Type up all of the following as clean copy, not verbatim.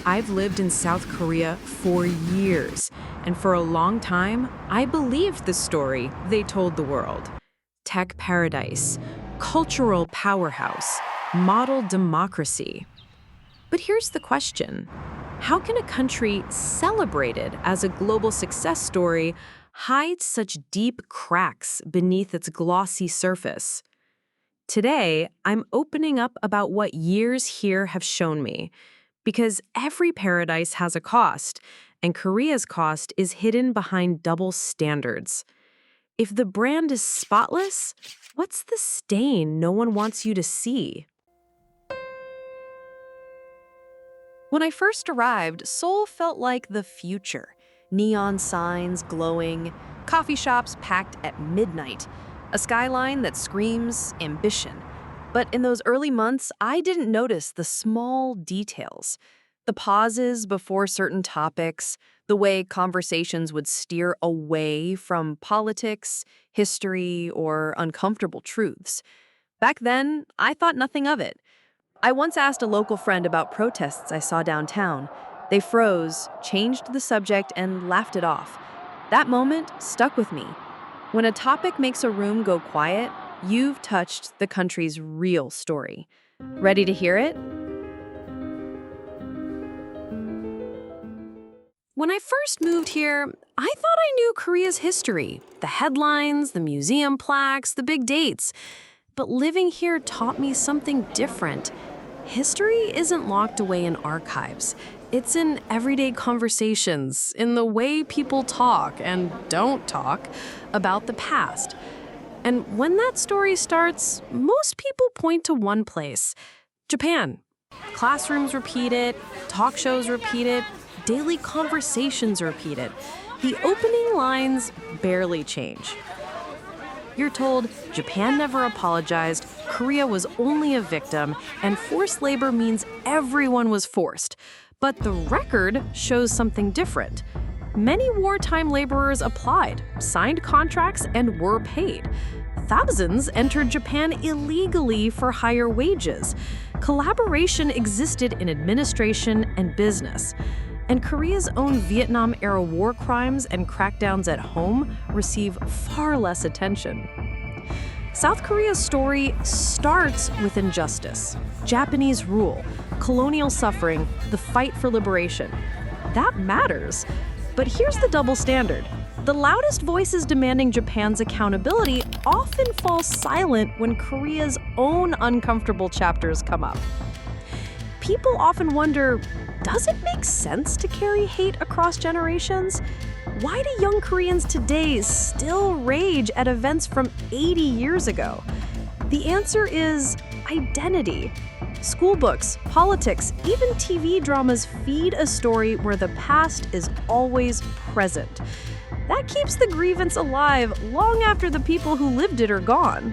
I've lived in South Korea for years, and for a long time, I believed the story they told the world. Tech paradise, cultural powerhouse, model democracy. But here's the question. How can a country celebrated as a global success story hide such deep cracks beneath its glossy surface? Today, I'm opening up about what years here have shown me, because every paradise has a cost, and Korea's cost is hidden behind double standards. If the brand is spotless, what's the stain no one wants you to see? When I first arrived, Seoul felt like the future. Neon signs glowing, coffee shops packed at midnight, a skyline that screams ambition. But in those early months, I didn't notice the small details. The pauses before certain topics, the way conversations would steer away from politics, history, or uncomfortable truths. Back then, I thought nothing of it. I once asked a local friend about protests I saw downtown. They froze, changed the subject, and laughed it off. That moment stuck with me. When a topic makes a room go quiet, you've touched the country's real story. Ready to hear it? When I first moved here, I thought I knew Korea's history, the headlines, the museum plaques, the big dates. But living here taught me something different. History isn't locked away in archives. It's in everyday conversations, in the way people talk and don't talk about the past. And when that story starts, most people point to one place: Japan. Classrooms repeat it, talk shows repeat it, daily conversations repeat it. The opening lines barely change. You're told Japan never apologized, Korea was only a victim, and forced labor means everyone was forced. But the record shows something different. Many wartime laborers applied, signed contracts, and were paid. Thousands entered Japan illegally for higher wages. Collaboration existed in administration and business. And Korea's own Vietnam-era war crimes and crackdowns at home receive far less attention. South Korea's story starts with injustice, Japanese rule, colonial suffering, the fight for liberation. That matters. But here's the double standard. The loudest voices demanding Japan's accountability often fall silent when Korea's own uncomfortable chapters come up. People often wonder, does it make sense to carry hate across generations? Why do young Koreans today still rage at events from 80 years ago? The answer is identity. School books, politics, even TV dramas feed a story where the past is always present. That keeps the grievance alive long after the people who lived it are gone.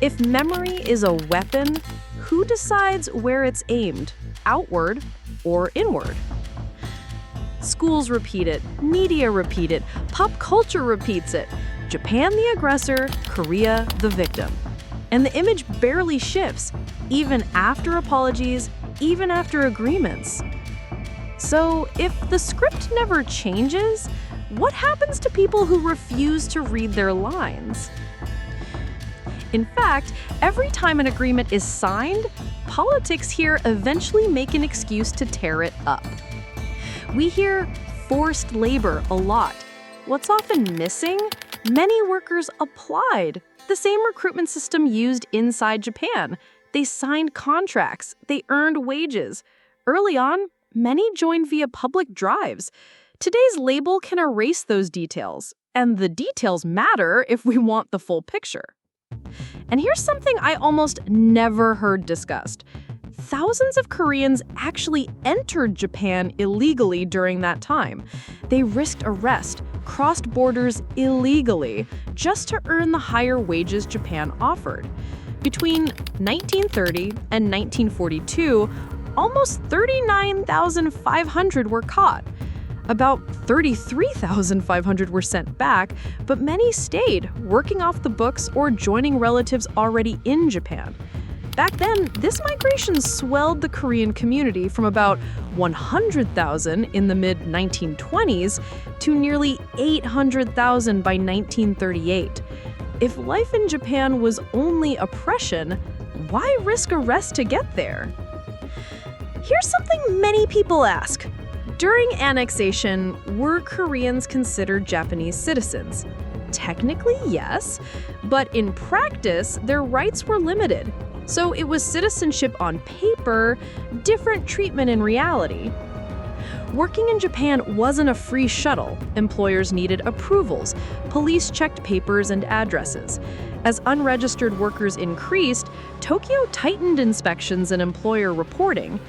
If memory is a weapon, who decides where it's aimed, outward or inward? Schools repeat it, media repeat it, pop culture repeats it. Japan the aggressor, Korea the victim. And the image barely shifts, even after apologies, even after agreements. So if the script never changes, what happens to people who refuse to read their lines? In fact, every time an agreement is signed, politics here eventually make an excuse to tear it up. We hear forced labor a lot. What's often missing? Many workers applied. The same recruitment system used inside Japan. They signed contracts. They earned wages. Early on, many joined via public drives. Today's label can erase those details, and the details matter if we want the full picture. And here's something I almost never heard discussed. Thousands of Koreans actually entered Japan illegally during that time. They risked arrest, crossed borders illegally, just to earn the higher wages Japan offered. Between 1930 and 1942, almost 39,500 were caught. About 33,500 were sent back, but many stayed, working off the books or joining relatives already in Japan. Back then, this migration swelled the Korean community from about 100,000 in the mid-1920s to nearly 800,000 by 1938. If life in Japan was only oppression, why risk arrest to get there? Here's something many people ask. During annexation, were Koreans considered Japanese citizens? Technically, yes, but in practice, their rights were limited. So it was citizenship on paper, different treatment in reality. Working in Japan wasn't a free shuttle. Employers needed approvals. Police checked papers and addresses. As unregistered workers increased, Tokyo tightened inspections and employer reporting.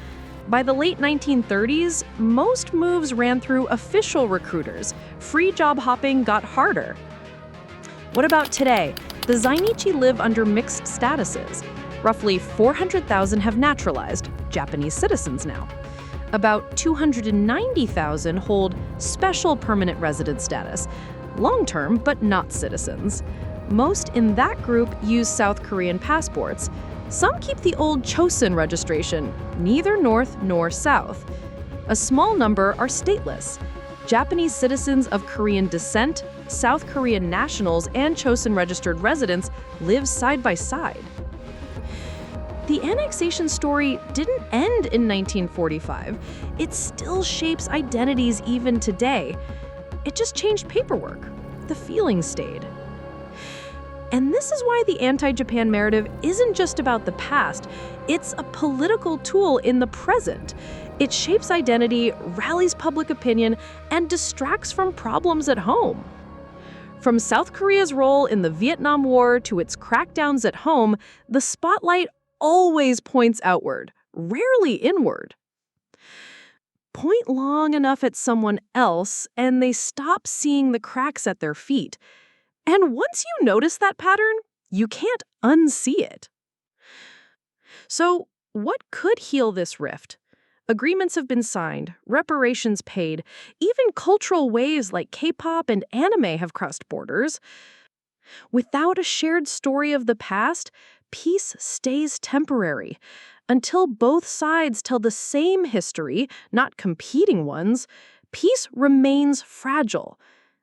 By the late 1930s, most moves ran through official recruiters. Free job hopping got harder. What about today? The Zainichi live under mixed statuses. Roughly 400,000 have naturalized, Japanese citizens now. About 290,000 hold special permanent resident status, long-term but not citizens. Most in that group use South Korean passports. Some keep the old Chosun registration, neither north nor south. A small number are stateless. Japanese citizens of Korean descent, South Korean nationals, and Chosun-registered residents live side by side. The annexation story didn't end in 1945. It still shapes identities even today. It just changed paperwork. The feeling stayed. And this is why the anti-Japan narrative isn't just about the past. It's a political tool in the present. It shapes identity, rallies public opinion, and distracts from problems at home. From South Korea's role in the Vietnam War to its crackdowns at home, the spotlight always points outward, rarely inward. Point long enough at someone else, and they stop seeing the cracks at their feet. And once you notice that pattern, you can't unsee it. So, what could heal this rift? Agreements have been signed, reparations paid, even cultural waves like K-pop and anime have crossed borders. Without a shared story of the past, peace stays temporary. Until both sides tell the same history, not competing ones, peace remains fragile.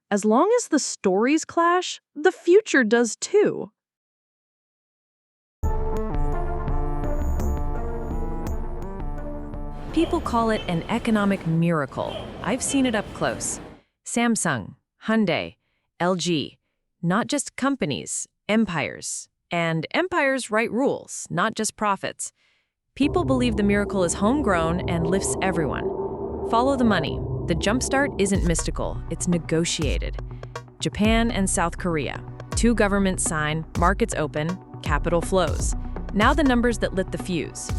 As long as the stories clash, the future does too. People call it an economic miracle. I've seen it up close. Samsung, Hyundai, LG. Not just companies, empires. And empires write rules, not just profits. People believe the miracle is homegrown and lifts everyone. Follow the money. The jumpstart isn't mystical, it's negotiated. Japan and South Korea. Two governments sign, markets open, capital flows. Now the numbers that lit the fuse.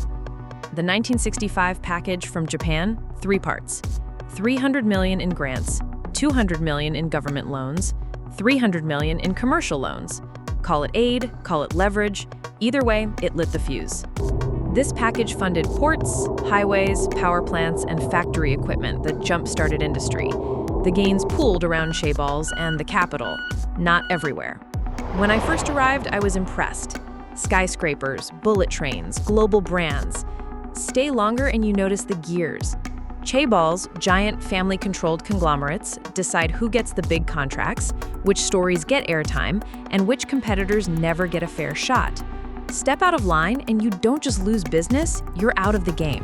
The 1965 package from Japan, 3 parts. 300 million in grants, 200 million in government loans, 300 million in commercial loans. Call it aid, call it leverage. Either way, it lit the fuse. This package funded ports, highways, power plants, and factory equipment that jump-started industry. The gains pooled around Chaebol's and the capital, not everywhere. When I first arrived, I was impressed. Skyscrapers, bullet trains, global brands. Stay longer and you notice the gears. Chaebol's, giant family-controlled conglomerates, decide who gets the big contracts, which stories get airtime, and which competitors never get a fair shot. Step out of line and you don't just lose business, you're out of the game.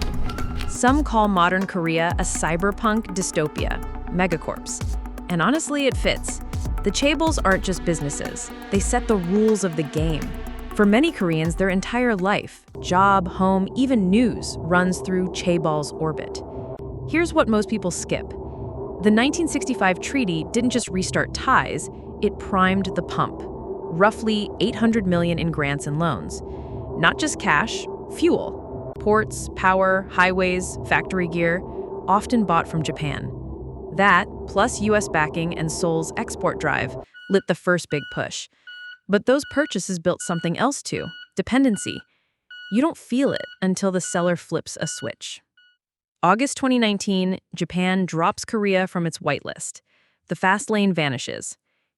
Some call modern Korea a cyberpunk dystopia, megacorps. And honestly, it fits. The Chaebols aren't just businesses. They set the rules of the game. For many Koreans, their entire life, job, home, even news, runs through Chaebol's orbit. Here's what most people skip. The 1965 treaty didn't just restart ties, it primed the pump. Roughly 800 million in grants and loans. Not just cash, fuel. Ports, power, highways, factory gear, often bought from Japan. That, plus US backing and Seoul's export drive, lit the first big push. But those purchases built something else too, dependency. You don't feel it until the seller flips a switch. August 2019, Japan drops Korea from its whitelist. The fast lane vanishes.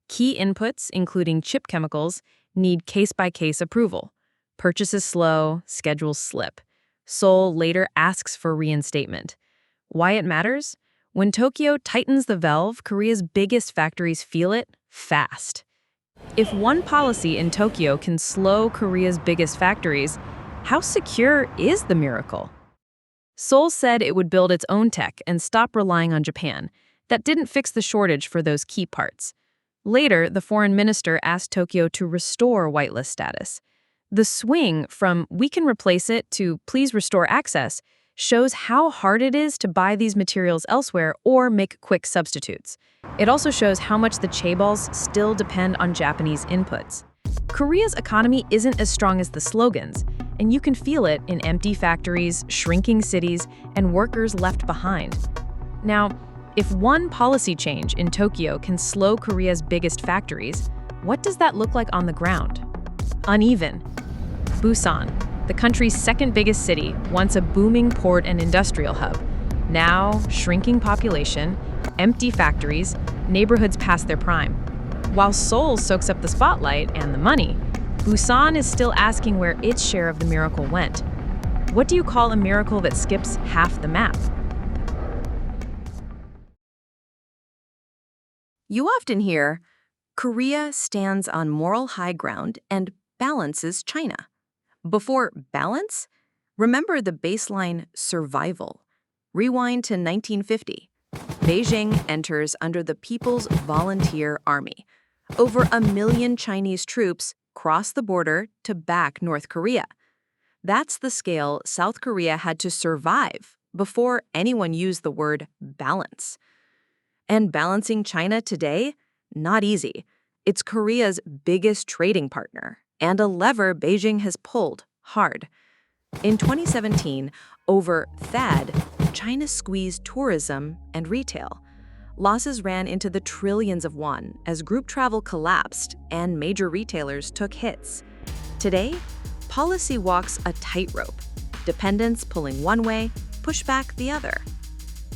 Key inputs, including chip chemicals, need case-by-case approval. Purchases slow, schedules slip. Seoul later asks for reinstatement. Why it matters? When Tokyo tightens the valve, Korea's biggest factories feel it fast. If one policy in Tokyo can slow Korea's biggest factories, how secure is the miracle? Seoul said it would build its own tech and stop relying on Japan. That didn't fix the shortage for those key parts. Later, the foreign minister asked Tokyo to restore whitelist status. The swing from "we can replace it" to "please restore access" shows how hard it is to buy these materials elsewhere or make quick substitutes. It also shows how much the Chaebols still depend on Japanese inputs. Korea's economy isn't as strong as the slogans, and you can feel it in empty factories, shrinking cities, and workers left behind. Now, if one policy change in Tokyo can slow Korea's biggest factories, what does that look like on the ground? Uneven. Busan, the country's second biggest city, once a booming port and industrial hub. Now, shrinking population, empty factories, neighborhoods past their prime. While Seoul soaks up the spotlight and the money, Busan is still asking where its share of the miracle went. What do you call a miracle that skips half the map? You often hear, Korea stands on moral high ground and balances China. Before balance, remember the baseline survival. Rewind to 1950. Beijing enters under the People's Volunteer Army. Over 1 million Chinese troops cross the border to back North Korea. That's the scale South Korea had to survive before anyone used the word balance. And balancing China today? Not easy. It's Korea's biggest trading partner, and a lever Beijing has pulled hard. In 2017, over THAAD, China squeezed tourism and retail. Losses ran into the trillions of won as group travel collapsed and major retailers took hits. Today, policy walks a tightrope. Dependents pulling one way, pushback the other.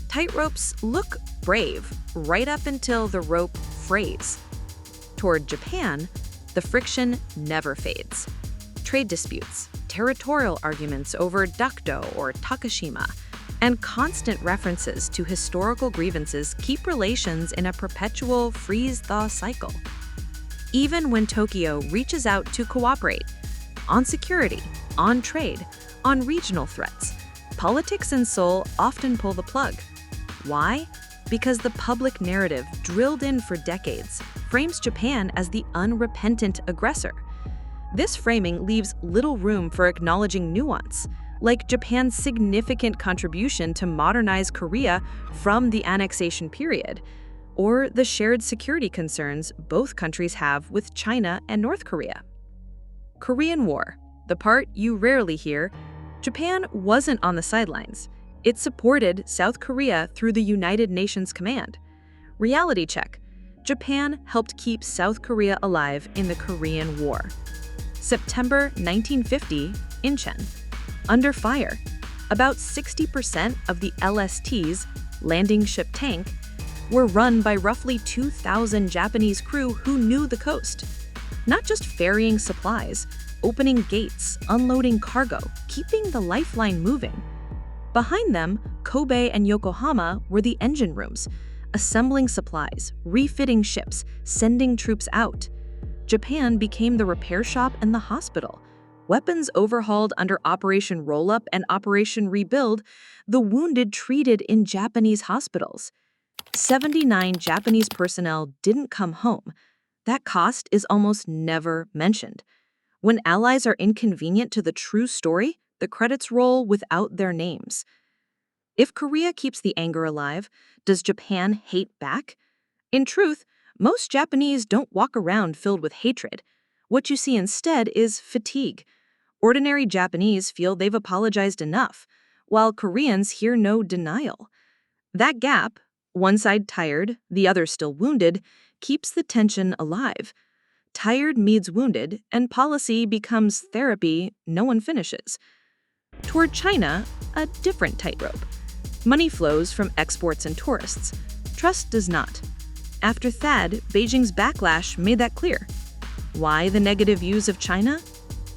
Tightropes look brave right up until the rope frays. Toward Japan, the friction never fades. Trade disputes, territorial arguments over Dokdo or Takashima, and constant references to historical grievances keep relations in a perpetual freeze-thaw cycle. Even when Tokyo reaches out to cooperate on security, on trade, on regional threats, politics in Seoul often pull the plug. Why? Because the public narrative, drilled in for decades, frames Japan as the unrepentant aggressor. This framing leaves little room for acknowledging nuance, like Japan's significant contribution to modernize Korea from the annexation period, or the shared security concerns both countries have with China and North Korea. Korean War, the part you rarely hear, Japan wasn't on the sidelines. It supported South Korea through the United Nations Command. Reality check. Japan helped keep South Korea alive in the Korean War. September 1950, Incheon. Under fire. About 60% of the LST's, landing ship tank, were run by roughly 2,000 Japanese crew who knew the coast. Not just ferrying supplies, opening gates, unloading cargo, keeping the lifeline moving. Behind them, Kobe and Yokohama were the engine rooms, assembling supplies, refitting ships, sending troops out. Japan became the repair shop and the hospital. Weapons overhauled under Operation Roll-Up and Operation Rebuild, the wounded treated in Japanese hospitals. 79 Japanese personnel didn't come home. That cost is almost never mentioned. When allies are inconvenient to the true story, the credits roll without their names. If Korea keeps the anger alive, does Japan hate back? In truth, most Japanese don't walk around filled with hatred. What you see instead is fatigue. Ordinary Japanese feel they've apologized enough, while Koreans hear no denial. That gap, one side tired, the other still wounded, keeps the tension alive. Tired meets wounded, and policy becomes therapy no one finishes. Toward China, a different tightrope. Money flows from exports and tourists. Trust does not. After THAAD, Beijing's backlash made that clear. Why the negative views of China?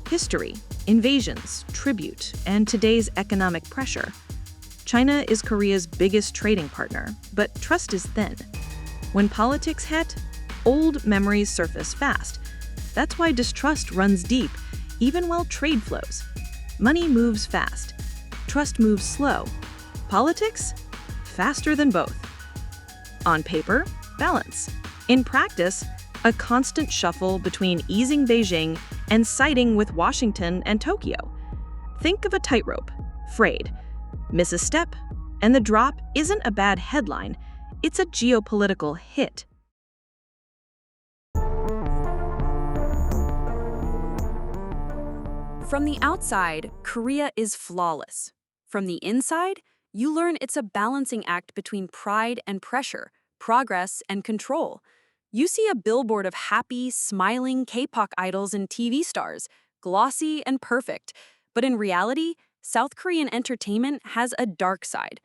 History. invasions, tribute, and today's economic pressure. China is Korea's biggest trading partner, but trust is thin. When politics hit, old memories surface fast. That's why distrust runs deep, even while trade flows. Money moves fast. Trust moves slow. Politics? Faster than both. On paper, balance. In practice, a constant shuffle between easing Beijing and siding with Washington and Tokyo. Think of a tightrope, frayed. Miss a step, and the drop isn't a bad headline, it's a geopolitical hit. From the outside, Korea is flawless. From the inside, you learn it's a balancing act between pride and pressure, progress and control. You see a billboard of happy, smiling K-pop idols and TV stars, glossy and perfect. But in reality, South Korean entertainment has a dark side.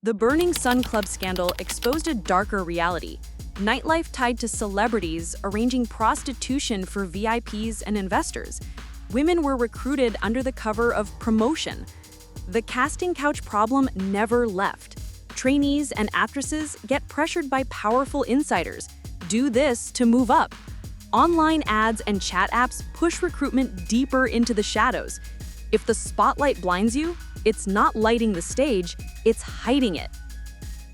The Burning Sun Club scandal exposed a darker reality. Nightlife tied to celebrities arranging prostitution for VIPs and investors. Women were recruited under the cover of promotion. The casting couch problem never left. Trainees and actresses get pressured by powerful insiders. Do this to move up. Online ads and chat apps push recruitment deeper into the shadows. If the spotlight blinds you, it's not lighting the stage, it's hiding it.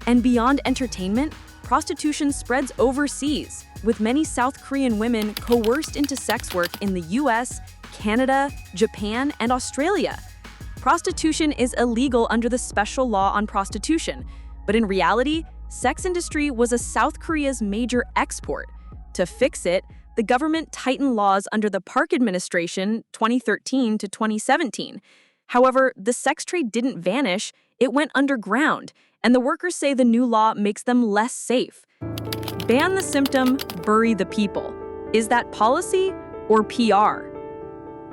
And beyond entertainment, prostitution spreads overseas, with many South Korean women coerced into sex work in the US, Canada, Japan, and Australia. Prostitution is illegal under the special law on prostitution, but in reality, sex industry was a South Korea's major export. To fix it, the government tightened laws under the Park administration 2013 to 2017. However, the sex trade didn't vanish, it went underground, and the workers say the new law makes them less safe. Ban the symptom, bury the people. Is that policy or PR?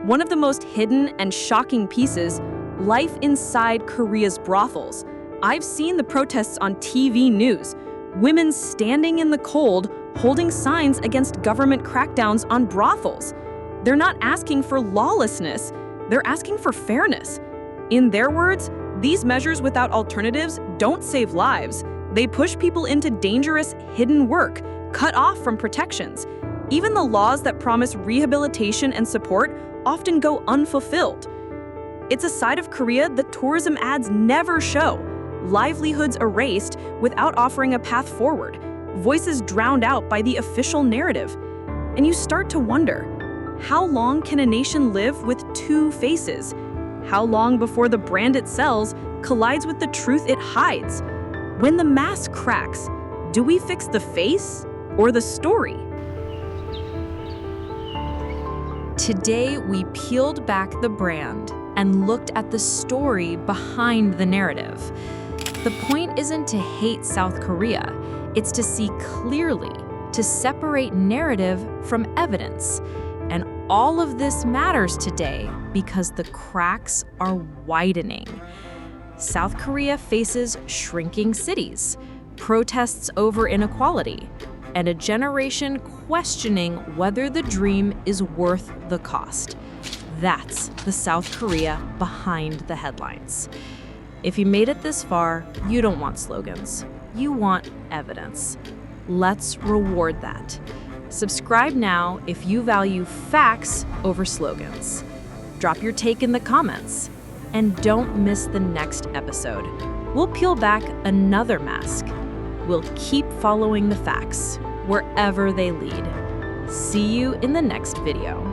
One of the most hidden and shocking pieces, life inside Korea's brothels. I've seen the protests on TV news. Women standing in the cold, holding signs against government crackdowns on brothels. They're not asking for lawlessness, they're asking for fairness. In their words, these measures without alternatives don't save lives. They push people into dangerous, hidden work, cut off from protections. Even the laws that promise rehabilitation and support often go unfulfilled. It's a side of Korea that tourism ads never show. Livelihoods erased without offering a path forward. Voices drowned out by the official narrative. And you start to wonder, how long can a nation live with two faces? How long before the brand it sells collides with the truth it hides? When the mask cracks, do we fix the face or the story? Today, we peeled back the brand and looked at the story behind the narrative. The point isn't to hate South Korea, it's to see clearly, to separate narrative from evidence. And all of this matters today because the cracks are widening. South Korea faces shrinking cities, protests over inequality, and a generation questioning whether the dream is worth the cost. That's the South Korea behind the headlines. If you made it this far, you don't want slogans. You want evidence. Let's reward that. Subscribe now if you value facts over slogans. Drop your take in the comments. And don't miss the next episode. We'll peel back another mask. We'll keep following the facts, wherever they lead. See you in the next video.